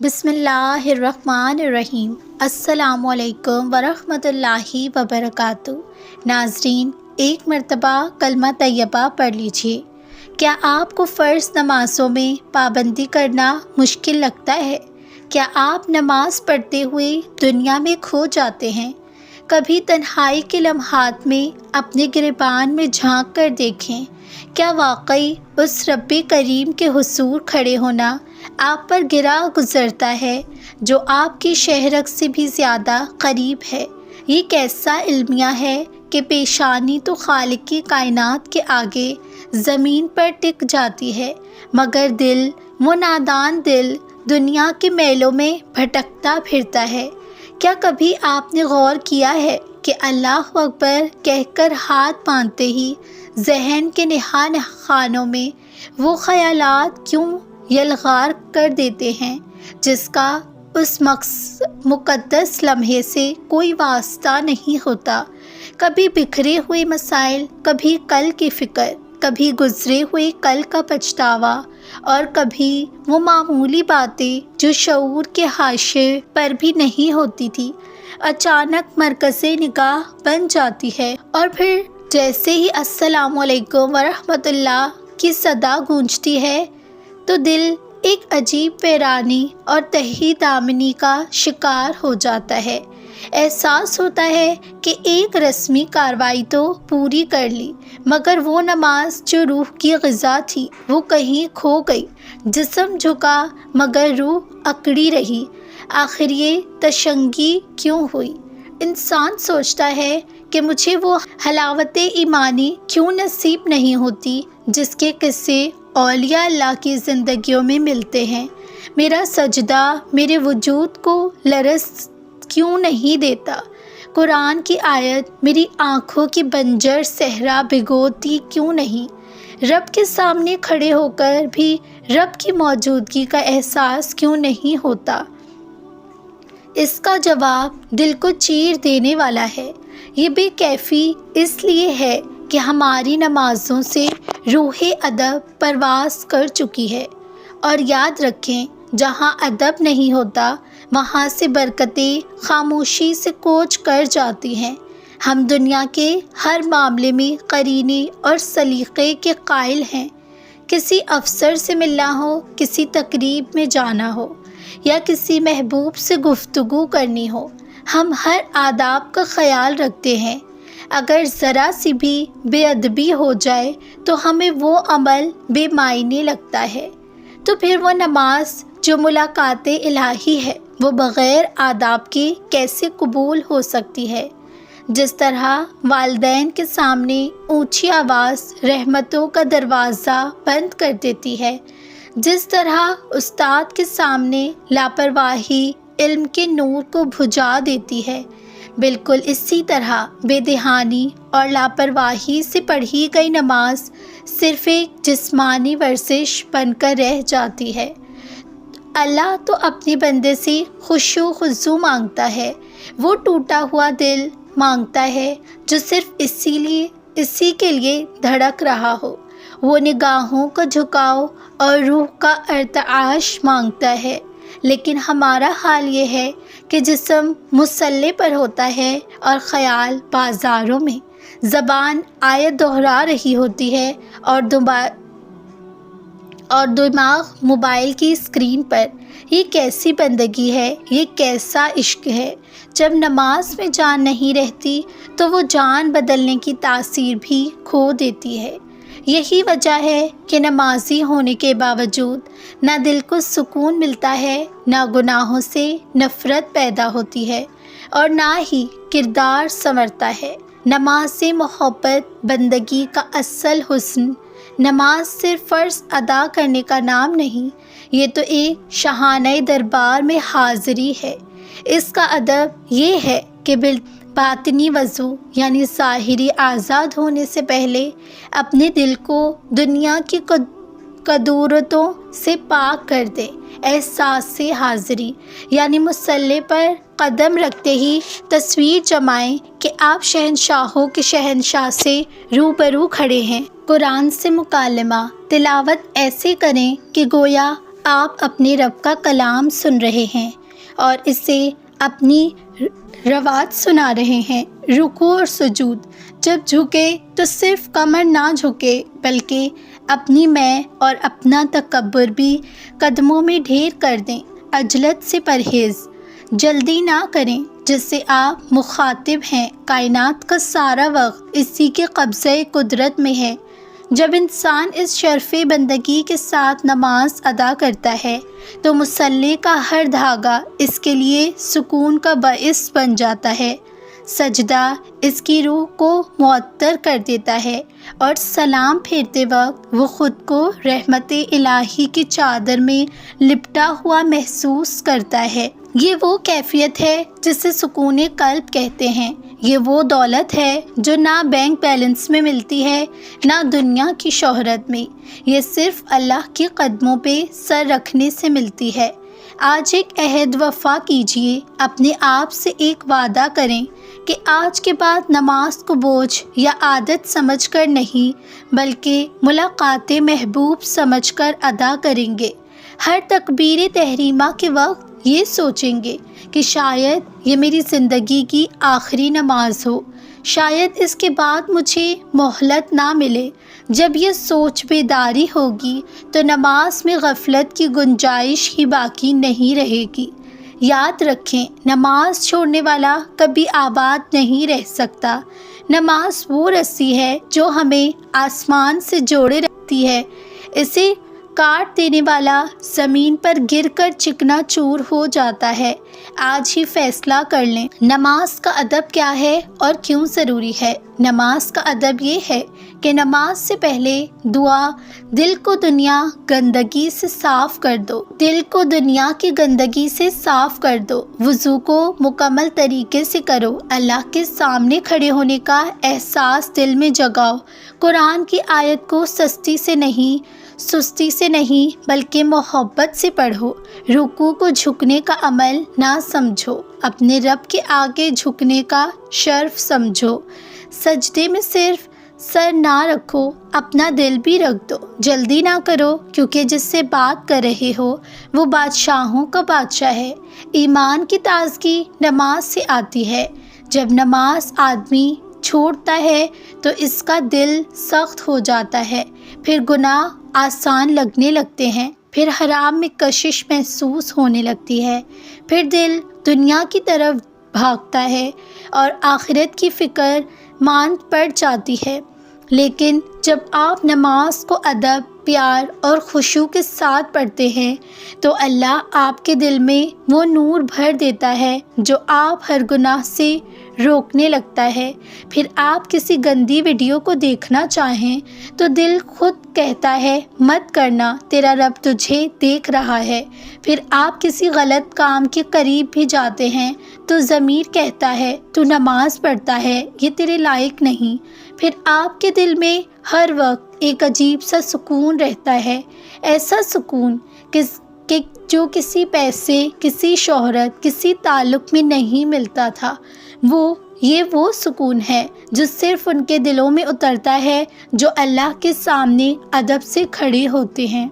بسم اللہ الرحمن الرحیم۔ السلام علیکم ورحمۃ اللہ وبرکاتہ۔ ناظرین، ایک مرتبہ کلمہ طیبہ پڑھ لیجیے۔ کیا آپ کو فرض نمازوں میں پابندی کرنا مشکل لگتا ہے؟ کیا آپ نماز پڑھتے ہوئے دنیا میں کھو جاتے ہیں؟ کبھی تنہائی کے لمحات میں اپنے گریبان میں جھانک کر دیکھیں، کیا واقعی اس رب کریم کے حضور کھڑے ہونا آپ پر گرا گزرتا ہے جو آپ کی شہرک سے بھی زیادہ قریب ہے؟ یہ کیسا المیہ ہے کہ پیشانی تو خالق کی کائنات کے آگے زمین پر ٹک جاتی ہے، مگر دل، وہ نادان دل، دنیا کے میلوں میں بھٹکتا پھرتا ہے۔ کیا کبھی آپ نے غور کیا ہے کہ اللہ اکبر کہہ کر ہاتھ باندھتے ہی ذہن کے نہا خانوں میں وہ خیالات کیوں یلغار کر دیتے ہیں جس کا اس مقدس لمحے سے کوئی واسطہ نہیں ہوتا؟ کبھی بکھرے ہوئے مسائل، کبھی کل کی فکر، کبھی گزرے ہوئے کل کا پچھتاوا، اور کبھی وہ معمولی باتیں جو شعور کے حاشیے پر بھی نہیں ہوتی تھی اچانک مرکز نگاہ بن جاتی ہے، اور پھر جیسے ہی السلام علیکم ورحمۃ اللہ کی صدا گونجتی ہے تو دل ایک عجیب ویرانی اور تہی دامنی کا شکار ہو جاتا ہے۔ احساس ہوتا ہے کہ ایک رسمی کارروائی تو پوری کر لی، مگر وہ نماز جو روح کی غذا تھی وہ کہیں کھو گئی۔ جسم جھکا مگر روح اکڑی رہی۔ آخر یہ تشنگی کیوں ہوئی؟ انسان سوچتا ہے کہ مجھے وہ حلاوت ایمانی کیوں نصیب نہیں ہوتی جس کے قصے اولیاء اللہ کی زندگیوں میں ملتے ہیں۔ میرا سجدہ میرے وجود کو لرز کیوں نہیں دیتا؟ قرآن کی آیت میری آنکھوں کی بنجر صحرا بھگوتی کیوں نہیں؟ رب کے سامنے کھڑے ہو کر بھی رب کی موجودگی کا احساس کیوں نہیں ہوتا؟ اس کا جواب دل کو چیر دینے والا ہے۔ یہ بے کیفی اس لیے ہے کہ ہماری نمازوں سے روح ادب پرواز کر چکی ہے، اور یاد رکھیں جہاں ادب نہیں ہوتا وہاں سے برکتیں خاموشی سے کوچ کر جاتی ہیں۔ ہم دنیا کے ہر معاملے میں قرینے اور سلیقے کے قائل ہیں۔ کسی افسر سے ملنا ہو، کسی تقریب میں جانا ہو، یا کسی محبوب سے گفتگو کرنی ہو، ہم ہر آداب کا خیال رکھتے ہیں۔ اگر ذرا سی بھی بے ادبی ہو جائے تو ہمیں وہ عمل بے معنی لگتا ہے۔ تو پھر وہ نماز جو ملاقات الہی ہے وہ بغیر آداب کے کیسے قبول ہو سکتی ہے؟ جس طرح والدین کے سامنے اونچی آواز رحمتوں کا دروازہ بند کر دیتی ہے، جس طرح استاد کے سامنے لاپرواہی علم کے نور کو بجھا دیتی ہے، بالکل اسی طرح بے دہانی اور لاپرواہی سے پڑھی گئی نماز صرف ایک جسمانی ورزش بن کر رہ جاتی ہے۔ اللہ تو اپنے بندے سے خشوع و خضوع مانگتا ہے، وہ ٹوٹا ہوا دل مانگتا ہے جو صرف اسی کے لیے دھڑک رہا ہو۔ وہ نگاہوں کا جھکاؤ اور روح کا ارتعاش مانگتا ہے، لیکن ہمارا حال یہ ہے کہ جسم مصلے پر ہوتا ہے اور خیال بازاروں میں، زبان آیت دہرا رہی ہوتی ہے اور دماغ موبائل کی اسکرین پر۔ یہ کیسی بندگی ہے، یہ کیسا عشق ہے؟ جب نماز میں جان نہیں رہتی تو وہ جان بدلنے کی تاثیر بھی کھو دیتی ہے۔ یہی وجہ ہے کہ نمازی ہونے کے باوجود نہ دل کو سکون ملتا ہے، نہ گناہوں سے نفرت پیدا ہوتی ہے، اور نہ ہی کردار سنورتا ہے۔ نماز سے محبت بندگی کا اصل حسن۔ نماز صرف فرض ادا کرنے کا نام نہیں، یہ تو ایک شاہانہ دربار میں حاضری ہے۔ اس کا ادب یہ ہے کہ باطنی وضو یعنی ظاہری آزاد ہونے سے پہلے اپنے دل کو دنیا کی قدورتوں سے پاک کر دے۔ احساس سے حاضری یعنی مصلی پر قدم رکھتے ہی تصویر جمائیں کہ آپ شہنشاہوں کے شہنشاہ سے روبرو کھڑے ہیں۔ قرآن سے مکالمہ، تلاوت ایسے کریں کہ گویا آپ اپنے رب کا کلام سن رہے ہیں اور اسے اپنی روایت سنا رہے ہیں۔ رکوع اور سجود، جب جھکے تو صرف کمر نہ جھکے بلکہ اپنی میں اور اپنا تکبر بھی قدموں میں ڈھیر کر دیں۔ عجلت سے پرہیز، جلدی نہ کریں جس سے آپ مخاطب ہیں۔ کائنات کا سارا وقت اسی کے قبضۂ قدرت میں ہے۔ جب انسان اس شرف بندگی کے ساتھ نماز ادا کرتا ہے تو مصلی کا ہر دھاگا اس کے لیے سکون کا باعث بن جاتا ہے۔ سجدہ اس کی روح کو معطر کر دیتا ہے اور سلام پھیرتے وقت وہ خود کو رحمت الہی کی چادر میں لپٹا ہوا محسوس کرتا ہے۔ یہ وہ کیفیت ہے جسے سکون قلب کہتے ہیں۔ یہ وہ دولت ہے جو نہ بینک بیلنس میں ملتی ہے نہ دنیا کی شہرت میں، یہ صرف اللہ کے قدموں پہ سر رکھنے سے ملتی ہے۔ آج ایک عہد وفا کیجیے، اپنے آپ سے ایک وعدہ کریں کہ آج کے بعد نماز کو بوجھ یا عادت سمجھ کر نہیں بلکہ ملاقات محبوب سمجھ کر ادا کریں گے۔ ہر تکبیر تحریمہ کے وقت یہ سوچیں گے کہ شاید یہ میری زندگی کی آخری نماز ہو، شاید اس کے بعد مجھے مہلت نہ ملے۔ جب یہ سوچ بیداری ہوگی تو نماز میں غفلت کی گنجائش ہی باقی نہیں رہے گی۔ یاد رکھیں، نماز چھوڑنے والا کبھی آباد نہیں رہ سکتا۔ نماز وہ رسی ہے جو ہمیں آسمان سے جوڑے رکھتی ہے، اسے کاٹ دینے والا زمین پر گر کر چکنا چور ہو جاتا ہے۔ آج ہی فیصلہ کر لیں، نماز کا ادب کیا ہے اور کیوں ضروری ہے۔ نماز کا ادب یہ ہے کہ نماز سے پہلے دعا، دل کو دنیا گندگی سے صاف کر دو، دل کو دنیا کی گندگی سے صاف کر دو، وضو کو مکمل طریقے سے کرو، اللہ کے سامنے کھڑے ہونے کا احساس دل میں جگاؤ، قرآن کی آیت کو سستی سے نہیں بلکہ محبت سے پڑھو، رکوع کو جھکنے کا عمل نہ سمجھو، اپنے رب کے آگے جھکنے کا شرف سمجھو، سجدے میں صرف سر نہ رکھو، اپنا دل بھی رکھ دو، جلدی نہ کرو کیونکہ جس سے بات کر رہے ہو وہ بادشاہوں کا بادشاہ ہے۔ ایمان کی تازگی نماز سے آتی ہے۔ جب نماز آدمی چھوڑتا ہے تو اس کا دل سخت ہو جاتا ہے، پھر گناہ آسان لگنے لگتے ہیں، پھر حرام میں کشش محسوس ہونے لگتی ہے، پھر دل دنیا کی طرف بھاگتا ہے اور آخرت کی فکر ماند پڑ جاتی ہے۔ لیکن جب آپ نماز کو ادب، پیار اور خشوع کے ساتھ پڑھتے ہیں تو اللہ آپ کے دل میں وہ نور بھر دیتا ہے جو آپ ہر گناہ سے روکنے لگتا ہے۔ پھر آپ کسی گندی ویڈیو کو دیکھنا چاہیں تو دل خود کہتا ہے مت کرنا، تیرا رب تجھے دیکھ رہا ہے۔ پھر آپ کسی غلط کام کے قریب بھی جاتے ہیں تو ضمیر کہتا ہے تو نماز پڑھتا ہے، یہ تیرے لائق نہیں۔ پھر آپ کے دل میں ہر وقت ایک عجیب سا سکون رہتا ہے، ایسا سکون کہ جو کسی پیسے، کسی شہرت، کسی تعلق میں نہیں ملتا تھا۔ وہ سکون ہے جو صرف ان کے دلوں میں اترتا ہے جو اللہ کے سامنے ادب سے کھڑے ہوتے ہیں۔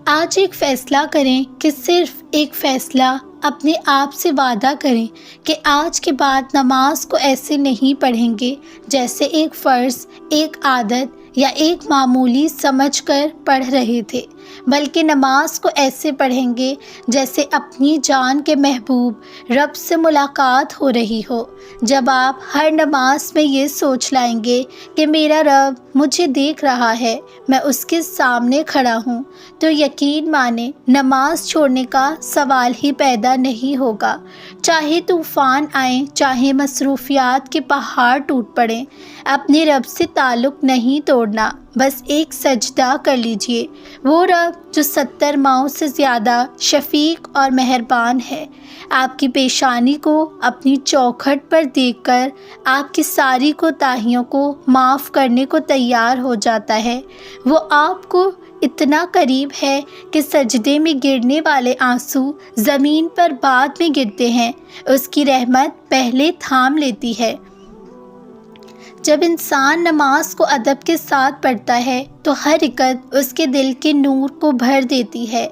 آج ایک فیصلہ کریں کہ صرف ایک فیصلہ اپنے آپ سے وعدہ کریں کہ آج کے بعد نماز کو ایسے نہیں پڑھیں گے جیسے ایک فرض، ایک عادت یا ایک معمولی سمجھ کر پڑھ رہے تھے، بلکہ نماز کو ایسے پڑھیں گے جیسے اپنی جان کے محبوب رب سے ملاقات ہو رہی ہو۔ جب آپ ہر نماز میں یہ سوچ لائیں گے کہ میرا رب مجھے دیکھ رہا ہے، میں اس کے سامنے کھڑا ہوں، تو یقین مانیں نماز چھوڑنے کا سوال ہی پیدا نہیں ہوگا۔ چاہے طوفان آئیں، چاہے مصروفیات کے پہاڑ ٹوٹ پڑیں، اپنے رب سے تعلق نہیں توڑنا، بس ایک سجدہ کر لیجئے۔ وہ رب جو 70 ماؤں سے زیادہ شفیق اور مہربان ہے، آپ کی پیشانی کو اپنی چوکھٹ پر دیکھ کر آپ کی ساری کوتاہیوں کو معاف کرنے کو تیار ہو جاتا ہے۔ وہ آپ کو اتنا قریب ہے کہ سجدے میں گرنے والے آنسو زمین پر بعد میں گرتے ہیں، اس کی رحمت پہلے تھام لیتی ہے۔ جب انسان نماز کو ادب کے ساتھ پڑھتا ہے تو ہر رکعت اس کے دل کے نور کو بھر دیتی ہے،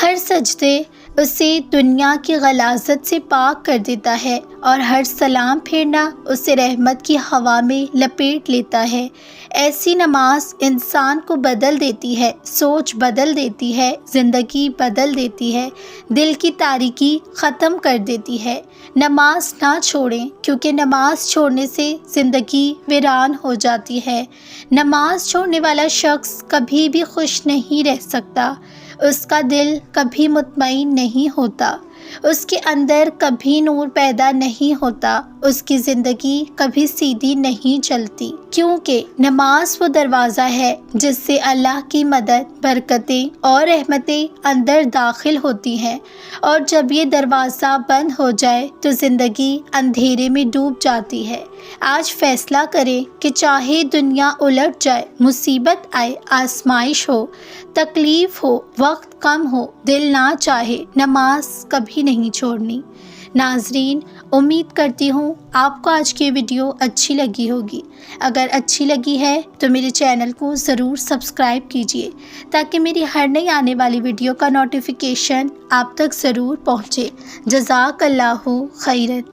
ہر سجدے اسے دنیا کی غلاظت سے پاک کر دیتا ہے، اور ہر سلام پھیرنا اسے رحمت کی ہوا میں لپیٹ لیتا ہے۔ ایسی نماز انسان کو بدل دیتی ہے، سوچ بدل دیتی ہے، زندگی بدل دیتی ہے، دل کی تاریکی ختم کر دیتی ہے۔ نماز نہ چھوڑیں، کیونکہ نماز چھوڑنے سے زندگی ویران ہو جاتی ہے۔ نماز چھوڑنے والا شخص کبھی بھی خوش نہیں رہ سکتا، اس کا دل کبھی مطمئن نہیں ہوتا، اس کے اندر کبھی نور پیدا نہیں ہوتا، اس کی زندگی کبھی سیدھی نہیں چلتی، کیونکہ نماز وہ دروازہ ہے جس سے اللہ کی مدد، برکتیں اور رحمتیں اندر داخل ہوتی ہیں، اور جب یہ دروازہ بند ہو جائے تو زندگی اندھیرے میں ڈوب جاتی ہے۔ آج فیصلہ کریں کہ چاہے دنیا الٹ جائے، مصیبت آئے، آزمائش ہو، تکلیف ہو، وقت کم ہو، دل نہ چاہے، نماز کبھی نہیں چھوڑنی۔ ناظرین، امید کرتی ہوں آپ کو آج کی ویڈیو اچھی لگی ہوگی۔ اگر اچھی لگی ہے تو میرے چینل کو ضرور سبسکرائب کیجیے تاکہ میری ہر نئی آنے والی ویڈیو کا نوٹیفیکیشن آپ تک ضرور پہنچے۔ جزاک اللہ خیرت۔